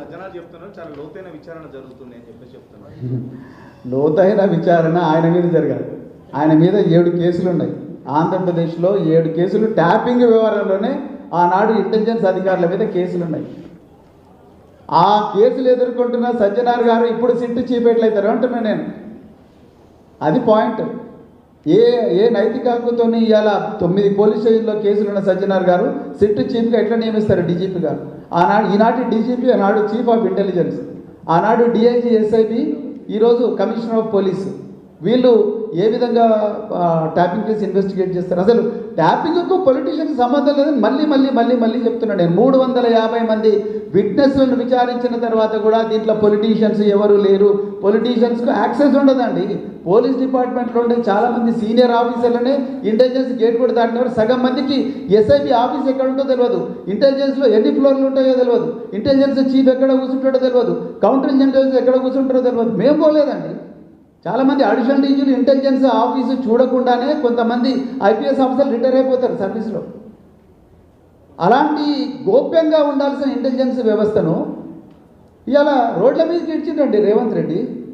సజ్జనార్ చెప్తున్నారు చాలా లోతైన విచారణ జరుగుతుంది అని చెప్పేసి చెప్తున్నారు. లోతైన విచారణ ఆయన మీద జరగాలి. ఆయన మీద 7 కేసులు ఉన్నాయి. ఆంధ్రప్రదేశ్లో 7 కేసులు ట్యాపింగ్ వ్యవహారంలోనే ఆనాడు ఇంటెలిజెన్స్ అధికారుల మీద కేసులు ఉన్నాయి. ఆ కేసులు ఎదుర్కొంటున్న సజ్జనార్ గారు ఇప్పుడు సిట్ చీఫ్ ఎట్లయితారు అంటున్నా నేను. అది పాయింట్. ఏ నైతిక హక్కుతో ఇవాళ 9 పోలీస్ స్టేషన్లో కేసులు ఉన్న సజ్జనార్ గారు సిట్ చీఫ్గా ఎట్లా నియమిస్తారు డీజీపీ గారు? ఈనాటి డీజీపీ ఆనాడు చీఫ్ ఆఫ్ ఇంటెలిజెన్స్, ఆనాడు డిఐజీ ఎస్ఐబి, ఈరోజు కమిషనర్ ఆఫ్ పోలీసు. వీళ్ళు ఏ విధంగా ట్యాపింగ్ కేసు ఇన్వెస్టిగేట్ చేస్తారు? అసలు ట్యాపింగ్కు పొలిటీషియన్కి సంబంధం లేదని మళ్ళీ చెప్తున్నాను నేను. 350 మంది విట్నెస్లను విచారించిన తర్వాత కూడా దీంట్లో పొలిటీషియన్స్ ఎవరు లేరు. పొలిటీషియన్స్కు యాక్సెస్ ఉండదండి. పోలీస్ డిపార్ట్మెంట్లో ఉండే చాలామంది సీనియర్ ఆఫీసర్లనే ఇంటెలిజెన్స్ గేట్ కూడా దాటినవారు. సగం మందికి ఎస్ఐబి ఆఫీస్ ఎక్కడ ఉంటో తెలియదు, ఇంటెలిజెన్స్లో ఎన్ని ఫ్లోర్లు ఉంటాయో తెలియదు, ఇంటెలిజెన్స్ చీఫ్ ఎక్కడ కూర్చుంటాడో తెలియదు, కౌంటర్ ఇంటెలిజెన్స్ ఎక్కడ కూర్చుంటారో తెలియదు. మేము పోలేదండి. చాలామంది అడిషనల్ డీజీలు ఇంటెలిజెన్స్ ఆఫీసు చూడకుండానే కొంతమంది ఐపీఎస్ ఆఫీసర్లు రిటైర్ అయిపోతారు సర్వీస్లో. అలాంటి గోప్యంగా ఉండాల్సిన ఇంటెలిజెన్స్ వ్యవస్థను ఇవాళ రోడ్ల మీదకి ఇచ్చిండండి రేవంత్ రెడ్డి.